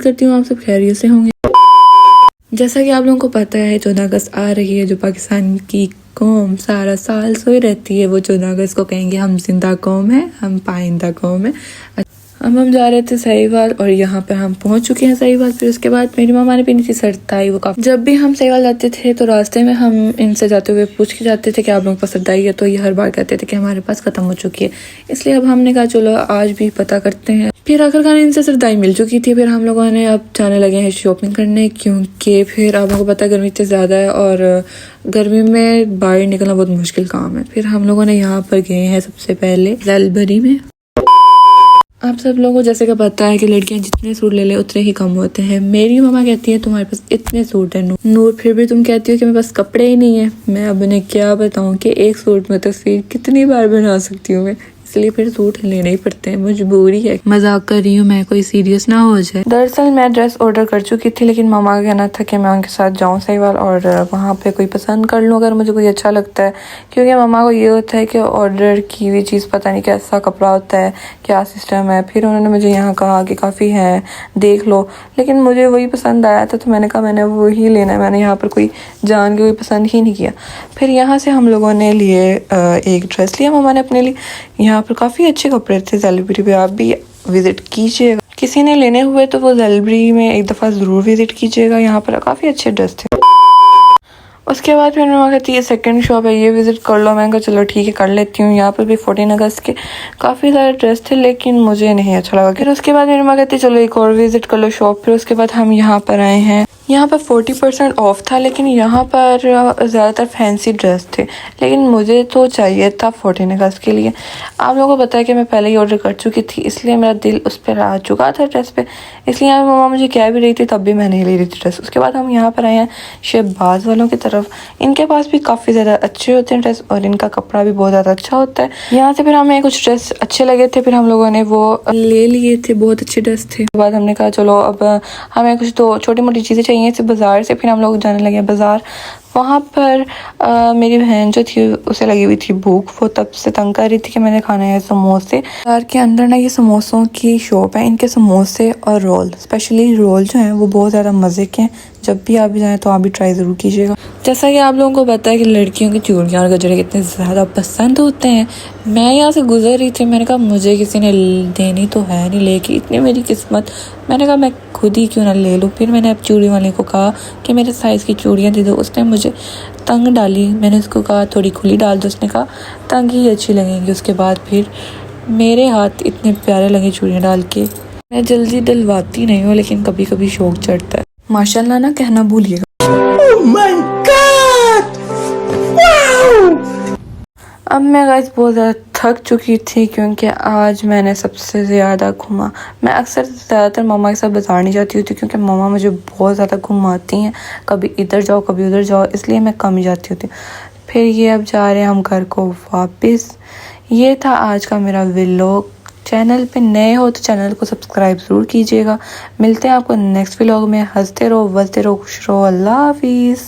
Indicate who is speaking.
Speaker 1: करती हूँ आप सब खैरियत से होंगे। जैसा कि आप लोगों को पता है 14 अगस्त आ रही है, जो पाकिस्तान की कौम सारा साल सोई रहती है, वो 14 अगस्त को कहेंगे हम जिंदा कौम है, हम पाइंदा कौम है। अब हम जा रहे थे सहीवाल और यहाँ पे हम पहुंच चुके हैं सहीवाल। फिर उसके बाद मेरी मामा ने पीनी थी सरताई, वो काफी, जब भी हम सहीवाल जाते थे तो रास्ते में हम इनसे जाते हुए पूछ के जाते थे कि आप लोगों के पास सरताई है, तो ये हर बार कहते थे कि हमारे पास खत्म हो चुकी है। इसलिए अब हमने कहा चलो आज भी पता करते हैं। फिर आखिरकार इनसे सरताई मिल चुकी थी। फिर हम लोगों ने अब जाने लगे हैं शॉपिंग करने, क्योंकि फिर आप लोगों को पता है गर्मी इतनी ज़्यादा है और गर्मी में बाहर निकलना बहुत मुश्किल काम है। फिर हम लोगों ने यहाँ पर गए हैं सबसे पहले जैलबरी में। आप सब लोगों को जैसे कि पता है कि लड़कियां जितने सूट ले ले उतने ही कम होते हैं। मेरी मम्मा कहती है तुम्हारे पास इतने सूट है नूर, फिर भी तुम कहती हो कि मेरे पास कपड़े ही नहीं है। मैं अब उन्हें क्या बताऊं कि एक सूट में तस्वीर कितनी बार बना सकती हूँ मैं, इसलिए फिर सूट लेने ही पड़ते हैं, मजबूरी है। मजाक कर रही हूँ मैं, कोई सीरियस ना हो जाए। दरअसल मैं ड्रेस ऑर्डर कर चुकी थी, लेकिन मामा का कहना था कि मैं उनके साथ जाऊँ सहीवाल और वहाँ पे कोई पसंद कर लूँ अगर मुझे कोई अच्छा लगता है, क्योंकि मामा को ये होता है कि ऑर्डर की हुई चीज़ पता नहीं कैसा कपड़ा होता है, क्या सिस्टम है। फिर उन्होंने मुझे यहाँ कहा कि काफ़ी है देख लो, लेकिन मुझे वही पसंद आया था तो मैंने कहा मैंने वही लेना है। मैंने यहाँ पर कोई जान के कोई पसंद ही नहीं किया। फिर यहाँ से हम लोगों ने लिए एक ड्रेस लिया मामा ने अपने लिए। यहाँ पर काफ़ी अच्छे कपड़े थे जैलबरी पे, आप भी विज़िट कीजिएगा। किसी ने लेने हुए तो वो जैलबरी में एक दफ़ा ज़रूर विज़िट कीजिएगा, यहाँ पर काफ़ी अच्छे ड्रेस थे। उसके बाद फिर मैं कहती है सेकंड शॉप है, ये विज़िट कर लो। मैंने कहा चलो ठीक है कर लेती हूँ। यहाँ पर भी 14 अगस्त के काफ़ी सारे ड्रेस थे, लेकिन मुझे नहीं अच्छा लगा। फिर उसके बाद मेरी माँ कहती चलो एक और विज़िट कर लो शॉप। फिर उसके बाद हम यहाँ पर आए हैं। यहाँ पर 40% ऑफ था, लेकिन यहाँ पर ज़्यादातर फैंसी ड्रेस थे, लेकिन मुझे तो चाहिए था 14 अगस्त के लिए। आप लोगों को पता है कि मैं पहले ही ऑर्डर कर चुकी थी, इसलिए मेरा दिल उस पर आ चुका था ड्रेस पे, इसलिए यहाँ मम्मा मुझे कह भी रही थी तब भी मैं नहीं ले रही थी ड्रेस। उसके बाद हम यहाँ पर आए हैं शहबाज वालों की तरफ। इनके पास भी काफ़ी ज़्यादा अच्छे होते हैं ड्रेस और इनका कपड़ा भी बहुत ज़्यादा अच्छा होता है। यहाँ से फिर हमें कुछ ड्रेस अच्छे लगे थे, फिर हम लोगों ने वो ले लिए थे, बहुत अच्छे ड्रेस थे। उसके बाद हमने कहा चलो अब हमें कुछ तो छोटी मोटी चीज़ें चाहिए थी बाज़ार से। फिर हम लोग जाने लगे बाज़ार। वहाँ पर मेरी बहन जो थी उसे लगी हुई थी भूख, वो तब से तंग कर रही थी कि मैंने खाना है समोसे। बाज़ार के अंदर ना ये समोसों की शॉप है, इनके समोसे और रोल, स्पेशली रोल जो हैं वो बहुत ज़्यादा मज़े के हैं। जब भी आप भी जाएँ तो आप भी ट्राई ज़रूर कीजिएगा। जैसा कि आप लोगों को पता है कि लड़कियों की चूड़ियाँ और गजरे कितने ज़्यादा पसंद होते हैं। मैं यहाँ से गुजर रही थी, मैंने कहा मुझे किसी ने देनी तो है नहीं लेके, इतनी मेरी किस्मत, मैंने कहा मैं खुद ही क्यों ना ले लूँ। फिर मैंने अब चूड़ी वाले को कहा कि मेरे साइज़ की चूड़ियाँ दे दो। उसने मुझे तंग डाली, मैंने उसको कहा थोड़ी खुली डाल दो, उसने कहा तंग ही अच्छी लगेंगी। उसके बाद फिर मेरे हाथ इतने प्यारे लगे चूड़ियाँ डाल के। मैं जल्दी डलवाती नहीं हूँ, लेकिन कभी कभी शौक चढ़ता है। माशाल्लाह ना कहना भूलिएगा। Oh my God! Wow! अब मैं गाइस बहुत ज़्यादा थक चुकी थी, क्योंकि आज मैंने सबसे ज़्यादा घूमा। मैं अक्सर ज़्यादातर मामा के साथ बाज़ार नहीं जाती होती, क्योंकि मामा मुझे बहुत ज़्यादा घुमाती हैं, कभी इधर जाओ कभी उधर जाओ, इसलिए मैं कम ही जाती होती। फिर ये अब जा रहे हैं हम घर को वापस। ये था आज का मेरा व्लॉग। चैनल पे नए हो तो चैनल को सब्सक्राइब ज़रूर कीजिएगा। मिलते हैं आपको नेक्स्ट व्लॉग में। हंसते रहो, बसते रहो, खुश रहो। अल्लाह हाफिज़।